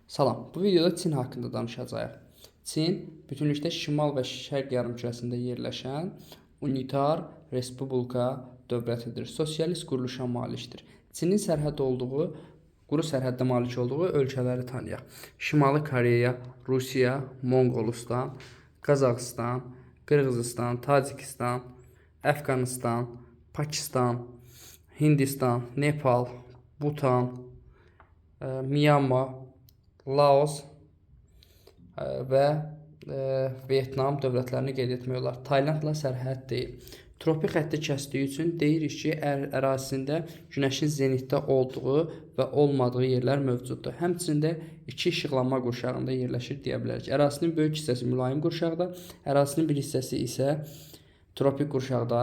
Salam, bu videoda Çin haqqında danışacağıq. Çin bütünlükdə şimal və şərq yarımkürəsində yerləşən unitar respublika dövlətidir. Sosialist quruluşa malikdir. Çinin sərhəd olduğu, quru sərhəddə malik olduğu ölkələri tanıyaq. Şimali Koreya, Rusiya, Monqolistan, Qazaxıstan, Qırğızıstan, Tacikistan, Əfqanistan, Pakistan, Hindistan, Nepal, Bhutan, Myanmar, Laos və Vyetnam dövlətlərini qeyd etmək olar. Taylandla sərhəd deyil. Tropik xətti kəsdiyi üçün deyirik ki, ərazisində günəşin zenitdə olduğu və olmadığı yerlər mövcuddur. Həmçində iki işıqlanma qurşağında yerləşir deyə bilərik. Ərazisinin böyük hissəsi mülayim qurşaqda, ərazisinin bir hissəsi isə tropik qurşaqda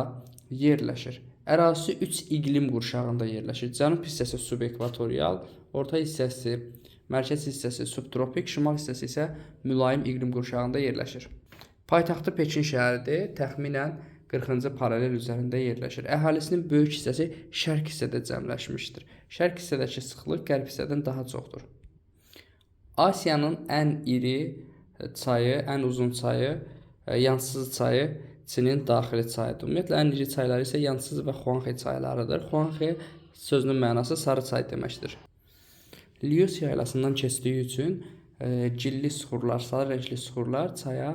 yerləşir. Ərazisi 3 iqlim qurşağında yerləşir. Cənub hissəsi subekvatorial, orta hissəsi, mərkəz hissəsi subtropik, şimal hissəsi isə mülayim iqlim qurşağında yerləşir. Paytaxtı Pekin şəhəridir, təxminən 40-cı paralel üzərində yerləşir. Əhalisinin böyük hissəsi şərq hissədə cəmləşmişdir. Şərq hissədəki sıxlıq qərb hissədən daha çoxdur. Asiyanın ən iri çayı, ən uzun çayı, Yansız çayı Çinin daxili çayıdır. Ümumiyyətlə, ən iri çayları isə Yansız və Xuanxe çaylarıdır. Xuanxe sözünün mənası sarı çay deməkdir. Lius yaylasından keçdiyi üçün gilli suxurlar, sarı rəngli suxurlar çaya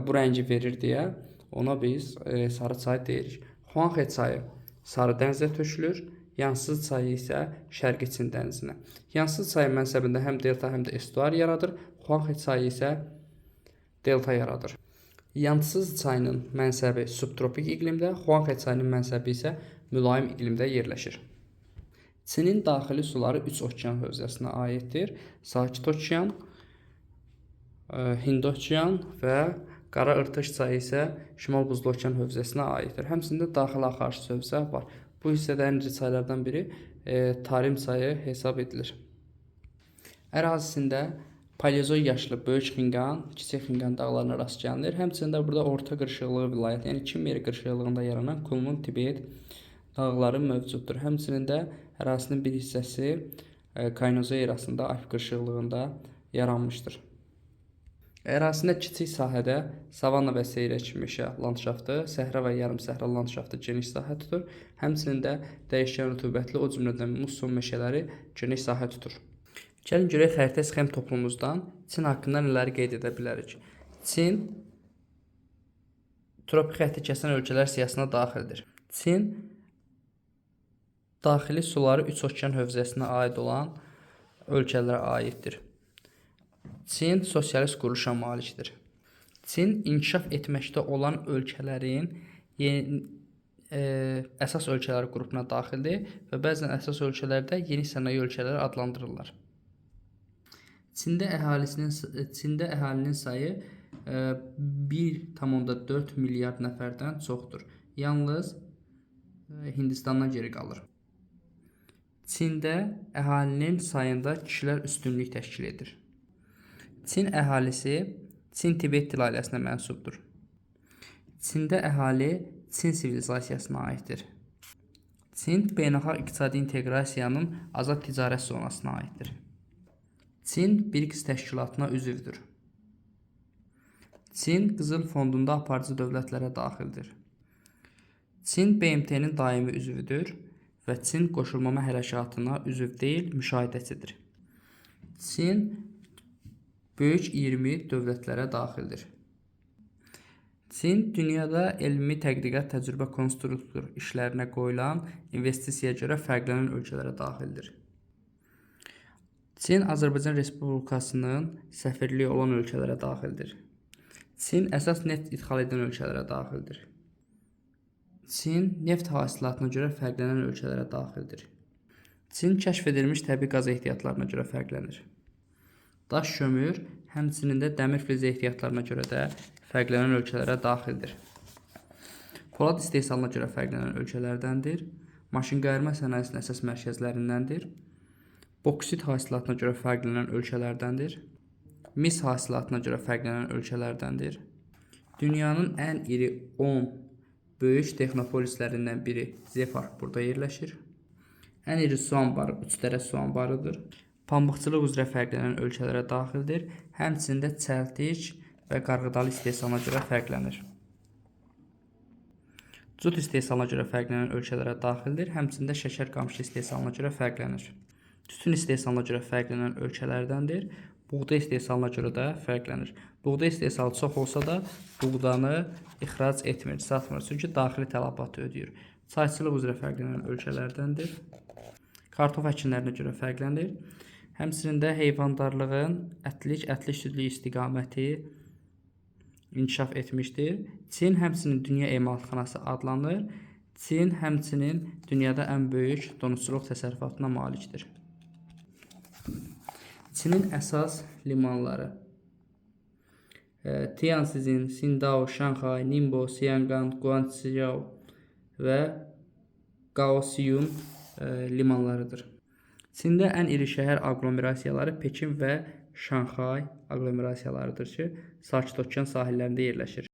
bu rəngi verir deyə ona biz sarı çay deyirik. Xuanxe çayı sarı dənizə tökülür, Yansız çayı isə şərqi Çin dənizinə. Yansız çayı mənsəbində həm delta, həm də estuar yaradır. Xuanxe çayı isə delta yaradır. Yansız çayının mənsəbi subtropik iqlimdə, Xuanxe çayının mənsəbi isə mülayim iqlimdə yerləşir. Çinin daxili suları 3 okean hövzəsinə aiddir. Sakit okean, Hind okean və Qara Irtış çayı isə Şimal Buzlu okean hövzəsinə aiddir. Həmçində daxili axarış hövzə var. Bu hissədə ən iri çaylardan biri Tarim çayı hesab edilir. Ərazisində Paleozoy yaşlı Böyük Xinqan, Kiçik Xinqan dağlarına rast gəlinir. Həmçində burada orta qırışıqlığı vilayəti, yəni Kinmeri qırışıqlığında yaranan Kunlun Tibet dağları mövcuddur. Həmçinin də ərazisinin bir hissəsi Kaynozoy erasında Alp qırışıqlığında yaranmışdır. Ərazisində kiçik sahədə savanna və seyrək meşə landşaftı, səhra və yarım səhra landşaftı geniş sahə tutur. Həmçinin də dəyişkən rütubətli, o cümlədən musson meşələri geniş sahə tutur. Gəlin görək xəritə sxem toplumumuzdan Çin haqqında nələri qeyd edə bilərik. Çin tropik xətti kəsən ölkələr siyahısına daxildir. Çin daxili suları 3 okean hövzəsinə aid olan ölkələrə aiddir. Çin sosialist quruluşa malikdir. Çin inkişaf etməkdə olan ölkələrin əsas ölkələri qrupuna daxildir və bəzən əsas ölkələrdə yeni sənaye ölkələri adlandırırlar. Çində əhalinin sayı 1,4 milyard nəfərdən çoxdur. Yalnız Hindistandan geri qalır. Çində əhalinin sayında kişilər üstünlük təşkil edir. Çin əhalisi Çin-Tibet dil ailəsinə mənsubdur. Çində əhali Çin sivilizasiyasına aiddir. Çin beynəlxalq iqtisadi inteqrasiyanın azad ticarət zonasına aiddir. Çin BRICS təşkilatına üzvdür. Çin Qızıl Fondunda aparıcı dövlətlərə daxildir. Çin BMT-nin daimi üzvüdür və Çin qoşulmama hərəkatına üzv deyil, müşahidəçidir. Çin böyük 20 dövlətlərə daxildir. Çin dünyada elmi tədqiqat, təcrübə, konstruktor işlərinə qoyulan investisiyaya görə fərqlənən ölkələrə daxildir. Çin Azərbaycan Respublikasının səfirliyi olan ölkələrə daxildir. Çin əsas neft ixal edən ölkələrə daxildir. Çin neft hasilatına görə fərqlənən ölkələrə daxildir. Çin kəşf edilmiş təbii qaz ehtiyatlarına görə fərqlənir. Daş kömür, həmçinin də dəmir filizi ehtiyatlarına görə də fərqlənən ölkələrə daxildir. Polad istehsalına görə fərqlənən ölkələrdəndir. Maşın qayırma sənayesinin əsas mərkəzlərindəndir. Boksit hasilatına görə fərqlənən ölkələrdəndir. Mis hasilatına görə fərqlənən ölkələrdəndir. Dünyanın ən iri 10 böyük texnopolislərindən biri Zeepark burada yerləşir. Ən iri su anbarı Uçdərə su anbarıdır. pambıqçılıq üzrə fərqlənən ölkələrə daxildir. Həmçində çəltik və qarğıdalı istehsalına görə fərqlənir. Cut istehsalına görə fərqlənən ölkələrə daxildir. Həmçində şəkər qamışı istehsalına görə fərqlənir. Tütün istehsalına görə fərqlənən ölkələrdəndir. Buğda istehsalına görə də fərqlənir. Buğda istehsalı çox olsa da buğdanı ixrac etmir, satmır. Çünki daxili tələbatı ödəyir. Çayçılıq üzrə fərqlənən ölkələrdəndir. Kartof əkinlərinə görə fərqlənir. Həmçində heyvandarlığın ətlik südlük istiqaməti inkişaf etmişdir. Çin həmçinin dünya emalatxanası adlanır. Çin həmçinin dünyada ən böyük donuzçuluq təsərrüfatına malikdir. Çinin əsas limanları Tianjin, Qingdao, Şanxay, Ningbo, Xiangan, Guangzhou və Kaohsiung limanlarıdır. Çində ən iri şəhər aqlomerasiyaları Pekin və Şanxay aqlomerasiyalarıdır ki, Sakit Okean sahillərində yerləşir.